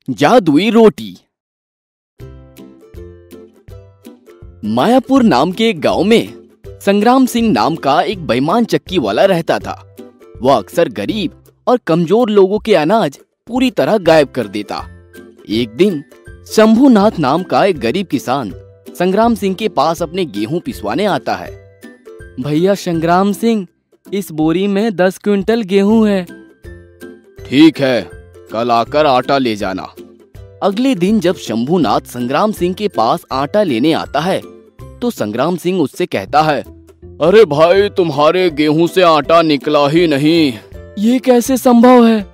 जादुई रोटी। मायापुर नाम के एक गांव में संग्राम सिंह नाम का एक बेईमान चक्की वाला रहता था। वह अक्सर गरीब और कमजोर लोगों के अनाज पूरी तरह गायब कर देता। एक दिन शंभूनाथ नाम का एक गरीब किसान संग्राम सिंह के पास अपने गेहूं पिसवाने आता है। भैया संग्राम सिंह, इस बोरी में 10 क्विंटल गेहूं है। ठीक है, कल आकर आटा ले जाना। अगले दिन जब शंभूनाथ संग्राम सिंह के पास आटा लेने आता है तो संग्राम सिंह उससे कहता है, अरे भाई, तुम्हारे गेहूं से आटा निकला ही नहीं। ये कैसे संभव है?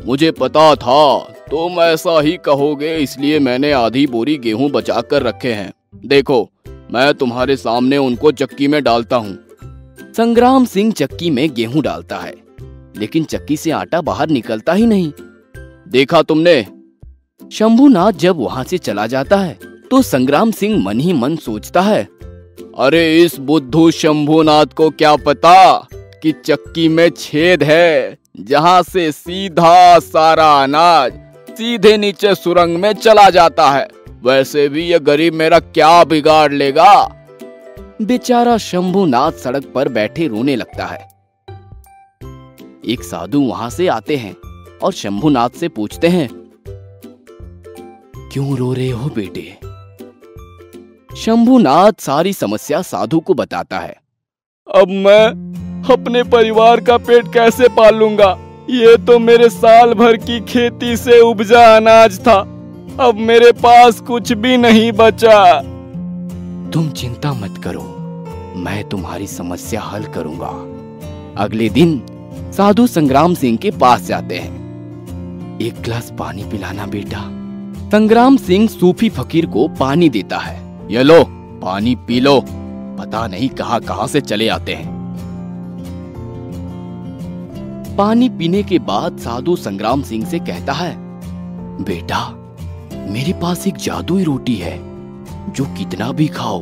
मुझे पता था तुम ऐसा ही कहोगे, इसलिए मैंने आधी बोरी गेहूं बचा कर रखे हैं। देखो, मैं तुम्हारे सामने उनको चक्की में डालता हूँ। संग्राम सिंह चक्की में गेहूं डालता है, लेकिन चक्की से आटा बाहर निकलता ही नहीं। देखा तुमने? शंभूनाथ जब वहां से चला जाता है तो संग्राम सिंह मन ही मन सोचता है, अरे इस बुद्धू शंभूनाथ को क्या पता कि चक्की में छेद है, जहां से सीधा सारा अनाज सीधे नीचे सुरंग में चला जाता है। वैसे भी ये गरीब मेरा क्या बिगाड़ लेगा। बेचारा शंभूनाथ सड़क पर बैठे रोने लगता है। एक साधु वहां से आते हैं और शंभूनाथ से पूछते हैं, क्यों रो रहे हो बेटे? शंभूनाथ सारी समस्या साधु को बताता है। अब मैं अपने परिवार का पेट कैसे पालूंगा? ये तो मेरे साल भर की खेती से उपजा अनाज था, अब मेरे पास कुछ भी नहीं बचा। तुम चिंता मत करो, मैं तुम्हारी समस्या हल करूंगा। अगले दिन साधु संग्राम सिंह के पास जाते हैं। एक गिलास पानी पिलाना बेटा। संग्राम सिंह सूफी फकीर को पानी देता है। ये लो, पानी पी लो, पता नहीं कहां से चले आते हैं। पानी पीने के बाद साधु संग्राम सिंह से कहता है, बेटा, मेरे पास एक जादुई रोटी है जो कितना भी खाओ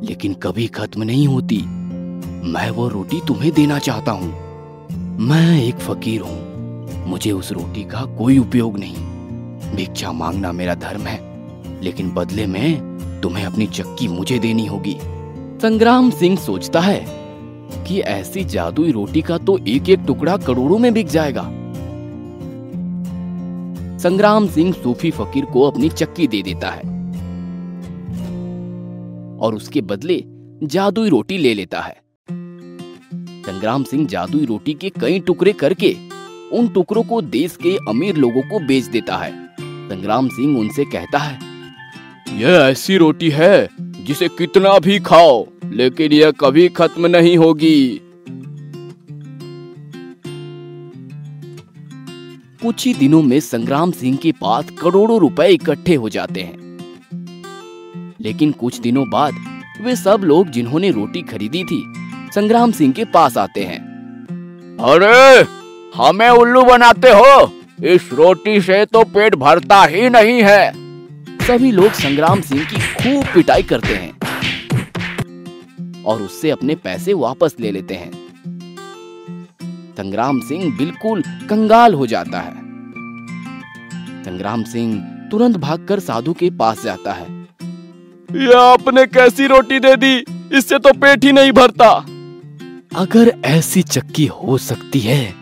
लेकिन कभी खत्म नहीं होती। मैं वो रोटी तुम्हें देना चाहता हूँ। मैं एक फकीर हूँ, मुझे उस रोटी का कोई उपयोग नहीं। भिक्षा मांगना मेरा धर्म है, लेकिन बदले में तुम्हें अपनी चक्की मुझे देनी होगी। संग्राम सिंह सोचता है कि ऐसी जादुई रोटी का तो एक एक टुकड़ा करोड़ों में बिक जाएगा। संग्राम सिंह सूफी फकीर को अपनी चक्की दे देता है और उसके बदले जादुई रोटी ले लेता है। संग्राम सिंह जादुई रोटी के कई टुकड़े करके उन टुकड़ों को देश के अमीर लोगों को बेच देता है। संग्राम सिंह उनसे कहता है, यह ऐसी रोटी है जिसे कितना भी खाओ लेकिन यह कभी खत्म नहीं होगी। कुछ ही दिनों में संग्राम सिंह के पास करोड़ों रुपए इकट्ठे हो जाते हैं। लेकिन कुछ दिनों बाद वे सब लोग जिन्होंने रोटी खरीदी थी संग्राम सिंह के पास आते हैं। अरे, हमें उल्लू बनाते हो, इस रोटी से तो पेट भरता ही नहीं है। सभी लोग संग्राम सिंह की खूब पिटाई करते हैं और उससे अपने पैसे वापस ले लेते हैं। संग्राम सिंह बिल्कुल कंगाल हो जाता है। संग्राम सिंह तुरंत भागकर साधु के पास जाता है। यह आपने कैसी रोटी दे दी? इससे तो पेट ही नहीं भरता। अगर ऐसी चक्की हो सकती है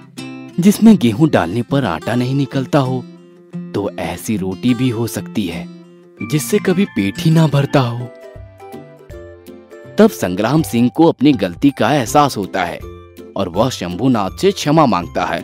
जिसमें गेहूं डालने पर आटा नहीं निकलता हो, तो ऐसी रोटी भी हो सकती है जिससे कभी पेट ही ना भरता हो। तब संग्राम सिंह को अपनी गलती का एहसास होता है और वह शंभूनाथ से क्षमा मांगता है।